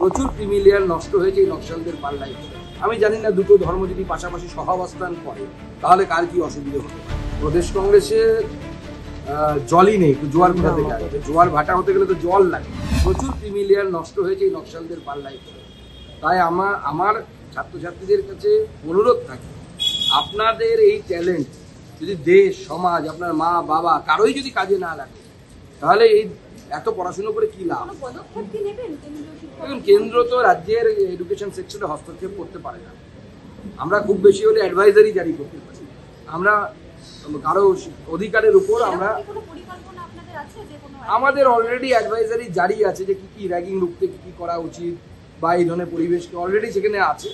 প্রচুর ক্রিমিলিয়ার নষ্ট হয়েছে এই নকশালদের পাল্লাই। আমি জানি না দুটো ধর্ম যদি পাশাপাশি সহাবস্থান করে তাহলে কার কি অসুবিধা হতে পারে। প্রদেশ কংগ্রেসে জলই নেই, জোয়ার কোথা থেকে আসবে? জোয়ার ভাটা হতে গেলে তো জল লাগে। প্রচুর ক্রিমিলিয়ার নষ্ট হয়েছে এই নকশালদের পাল্লাই। তাই আমার ছাত্রছাত্রীদের কাছে অনুরোধ থাকে, আপনাদের এই ট্যালেন্ট যদি দেশ সমাজ আপনার মা বাবা কারোই যদি কাজে না লাগে তাহলে এই এত পড়াশুনো করে কি লাভ? দেখুন, কেন্দ্র তো রাজ্যের এডুকেশন সেক্টরে হস্তক্ষেপ করতে পারে না। আমরা খুব বেশি হলে অ্যাডভাইজারি জারি করতে পারি। আমরা কারো অধিকারের উপর আমরা আমাদের অলরেডি অ্যাডভাইজারি জারি আছে যে কি কি র্যাগিং রুখতে কি কি করা উচিত বা এই ধরনের পরিবেশকে অলরেডি সেখানে আছে।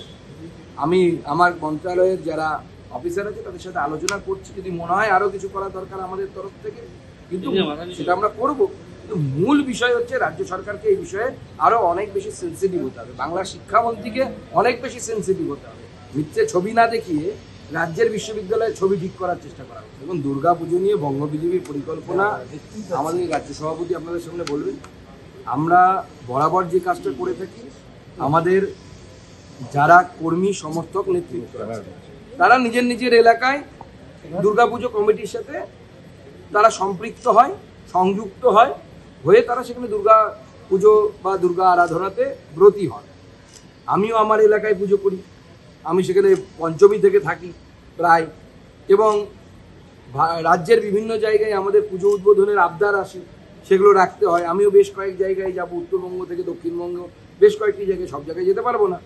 আমি আমার মন্ত্রণালয়ের যারা অফিসার আছে তাদের সাথে আলোচনা করছি, যদি মনে হয় আরো কিছু করা দরকার আমাদের তরফ থেকে কিন্তু সেটা আমরা করব। কিন্তু মূল বিষয় হচ্ছে রাজ্য সরকারকে এই বিষয়ে আরো অনেক বেশি সেন্সিটিভ হতে হবে, বাংলা শিক্ষামন্ত্রীকে অনেক বেশি সেন্সিটিভ হতে হবে। মিথ্যে ছবি না দেখিয়ে রাজ্যের বিশ্ববিদ্যালয়ের ছবি ঠিক করার চেষ্টা করা হবে। এবং দুর্গা পুজো নিয়ে বঙ্গ বিজেপির পরিকল্পনা আমাদের রাজ্য সভাপতি আপনাদের সামনে বলবেন। আমরা বরাবর যে কাজটা করে থাকি, আমাদের যারা কর্মী সমর্থক নেতৃত্ব তারা নিজের নিজের এলাকায় দুর্গাপুজো কমিটির সাথে তারা সম্পৃক্ত হয়, সংযুক্ত হয়, হয়ে তারা সেখানে দুর্গা পুজো বা দুর্গা আরাধনাতে ব্রতী হন। আমিও আমার এলাকায় পুজো করি, আমি সেখানে পঞ্চমী থেকে থাকি প্রায়, এবং রাজ্যের বিভিন্ন জায়গায় আমাদের পুজো উদ্বোধনের আবদার আসে, সেগুলো রাখতে হয়। আমিও বেশ কয়েক জায়গায় যাব, উত্তরবঙ্গ থেকে দক্ষিণবঙ্গ বেশ কয়েকটি জায়গায়, সব জায়গায় যেতে পারবো না।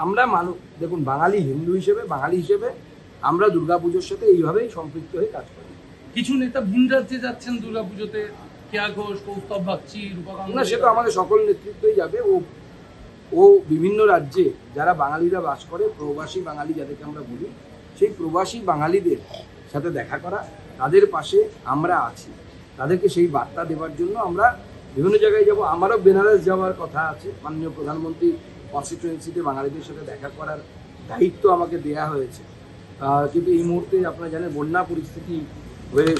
আমরা দেখুন, বাঙালি হিন্দু হিসেবে, বাঙালি হিসেবে আমরা দুর্গাপুজোর সাথে এইভাবেই সম্পৃক্ত হয়ে কাজ করি। কিছু নেতা ভিন রাজ্যে যাচ্ছেন দুর্গাপুজোতে, কেয়া ঘোষ, কৌস্তব বাগচি, রূপা গাঙ্গুলি। না, সে তো আমাদের সকল নেতৃত্বই যাবে। ও বিভিন্ন রাজ্যে যারা বাঙালিরা বাস করে, প্রবাসী বাঙালি যাদেরকে আমরা বলি, সেই প্রবাসী বাঙালিদের সাথে দেখা করা, তাদের পাশে আমরা আছি, তাদেরকে সেই বার্তা দেওয়ার জন্য আমরা বিভিন্ন জায়গায় যাব। আমারও বেনারস যাওয়ার কথা আছে। মাননীয় প্রধানমন্ত্রী কনস্টিটুয়েন্সিতে বাঙালিদের সাথে দেখা করার দায়িত্ব আমাকে দেয়া হয়েছে। কিন্তু এই মুহূর্তে আপনারা জানেন বন্যা পরিস্থিতি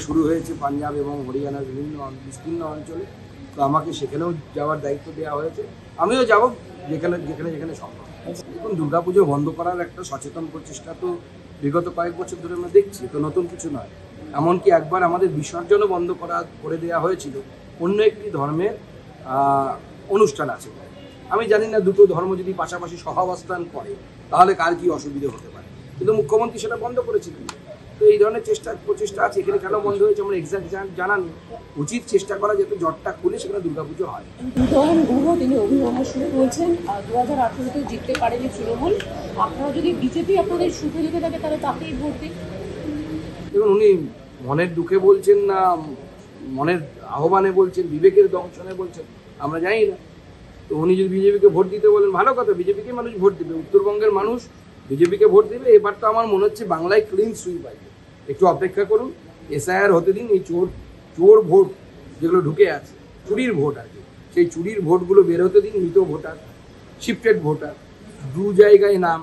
শুরু হয়েছে পাঞ্জাব এবং হরিয়ানার বিভিন্ন বিস্তীর্ণ অঞ্চলে। তো আমাকে সেখানেও যাওয়ার দায়িত্ব দেওয়া হয়েছে। আমিও যাব যেখানে যেখানে যেখানে সম্ভব। দেখুন, দুর্গাপুজো বন্ধ করার একটা সচেতন প্রচেষ্টা তো বিগত কয়েক বছর ধরে আমরা দেখছি, তো নতুন কিছু নয়। এমনকি একবার আমাদের বিসর্জনও বন্ধ করে দেওয়া হয়েছিল অন্য একটি ধর্মের অনুষ্ঠান আছে। আমি জানি না দুটো ধর্ম যদি পাশাপাশি সহাবস্থান করে তাহলে কার কি অসুবিধা হতে পারে, কিন্তু মুখ্যমন্ত্রী সেটা বন্ধ করেছিলেন। তো এই ধরনের প্রচেষ্টা আছে। এখানে কেন বন্ধ হয়েছে আমরা এক্সাক্ট জানান, উচিত চেষ্টা করা যাতে জটটা খুলে সেখানে দুর্গাপুজো হয়। উদয়ন গুহ তিনি অভিভাবক শুরু বলছেন 2018-তে জিততে পারেনি তৃণমূল, আপনারা যদি বিজেপি আপনাদের সুখে যেতে থাকে তাহলে তাকেই ভোট দিন। দেখুন, উনি মনের দুঃখে বলছেন না মনের আহ্বানে বলছেন, বিবেকের দংশনে বলছেন, আমরা জানি না। তো উনি যদি বিজেপিকে ভোট দিতে বলেন ভালো কথা, বিজেপিকে মানুষ ভোট দেবে, উত্তরবঙ্গের মানুষ বিজেপিকে ভোট দেবে। এবার তো আমার মনে হচ্ছে বাংলায় ক্লিন সুইপ আসবে। একটু অপেক্ষা করুন, SIR হতে দিন। এই চোর ভোট যেগুলো ঢুকে আছে, চুরির ভোট আর কি, সেই চুরির ভোটগুলো বের হতে দিন। মৃত ভোটার, শিফটেড ভোটার, দু জায়গায় নাম,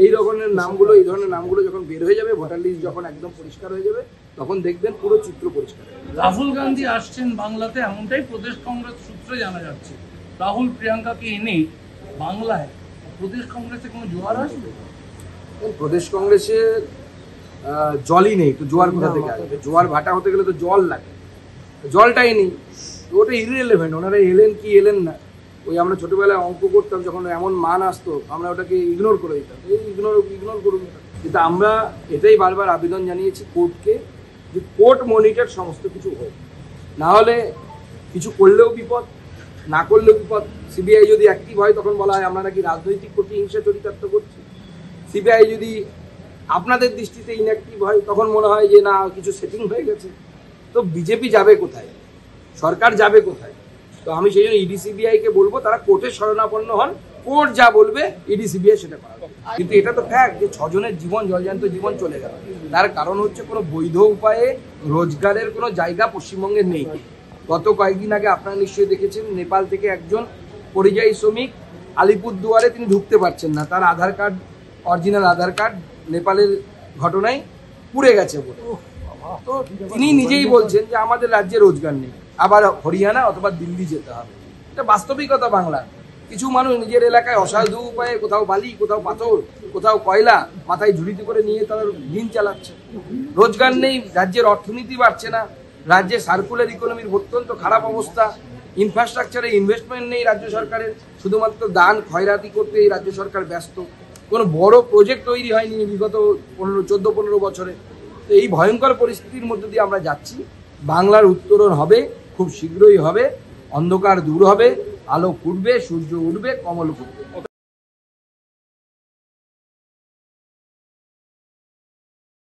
এই ধরনের নামগুলো যখন বের হয়ে যাবে, ভোটার লিস্ট যখন একদম পরিষ্কার হয়ে যাবে, তখন দেখবেন পুরো চিত্র পরিষ্কার। রাহুল গান্ধী আসছেন বাংলাতে, এমনটাই প্রদেশ কংগ্রেস সূত্রে জানা যাচ্ছে। রাহুল প্রিয়াঙ্কাকে এনে বাংলায় প্রদেশ কংগ্রেসে কোনো জোয়ার আসবে? প্রদেশ কংগ্রেসের জলই নেই, তো জোয়ার কোথা থেকে আসবে? জোয়ার ভাটা হতে গেলে তো জল লাগে, জলটাই নেই। তো ওটা ইররিলেভেন্ট। ওনারা এলেন কি এলেন না, ওই আমরা ছোটবেলায় অঙ্ক করতাম, যখন এমন মান আসতো আমরা ওটাকে ইগনোর করে দিতাম, ইগনোর করুন। কিন্তু আমরা এটাই বারবার আবেদন জানিয়েছি কোর্টকে, যে কোর্ট মনিটর সমস্ত কিছু হোক, না হলে কিছু করলেও বিপদ, না করলেও বিপদ। CBI যদি অ্যাক্টিভ হয় তখন বলা হয় আমরা নাকি রাজনৈতিক প্রতিহিংসা চরিতার্থ করছি। CBI যদি আপনাদের দৃষ্টিতে ইনঅ্যাক্টিভ হয় তখন মনে হয় যে না, কিছু সেটিং হয়ে গেছে। তো বিজেপি যাবে কোথায়, সরকার যাবে কোথায়? তো আমি সেই জন্য ED-CBI-কে বলবো তারা কোর্টের শরণাপন্ন হন, কোর্ট যা বলবে ED-CBI সেটা করাবে। কিন্তু এটা তো ফ্যাক্ট যে 6 জনের জীবন, জলজান্ত জীবন চলে গেল। তার কারণ হচ্ছে কোনো বৈধ উপায়ে রোজগারের কোনো জায়গা পশ্চিমবঙ্গে নেই। গত কয়েকদিন আগে আপনারা নিশ্চয়ই দেখেছেন, নেপাল থেকে একজন পরিযায়ী শ্রমিক আলিপুরদুয়ারে তিনি ঢুকতে পারছেন না, তার আধার কার্ড, অরিজিনাল আধার কার্ড নেপালের ঘটনায় পুড়ে গেছে বলে। তো তিনি নিজেই বলছেন যে আমাদের রাজ্যে রোজগার নেই, আবার হরিয়ানা অথবা দিল্লি যেতে হবে। এটা বাস্তবিকতা বাংলা। কিছু মানুষ নিজের এলাকায় অসাধু উপায়ে কোথাও বালি, কোথাও পাথর, কোথাও কয়লা মাথায় ঝুড়িতে করে নিয়ে তারা দিন চালাচ্ছে। রোজগার নেই, রাজ্যের অর্থনীতি বাড়ছে না, রাজ্যে সার্কুলার ইকোনমির অত্যন্ত খারাপ অবস্থা, ইনফ্রাস্ট্রাকচারে ইনভেস্টমেন্ট নেই রাজ্য সরকারের, শুধুমাত্র দান খয়রাতি করতে এই রাজ্য সরকার ব্যস্ত। কোনো বড় প্রজেক্ট তৈরি হয়নি বিগত 14-15 বছরে। তো এই ভয়ঙ্কর পরিস্থিতির মধ্যে দিয়ে আমরা যাচ্ছি। বাংলার উত্তরণ হবে, খুব শীঘ্রই হবে, অন্ধকার দূর হবে, আলো ফুটবে, সূর্য উঠবে, কমল ফুটবে।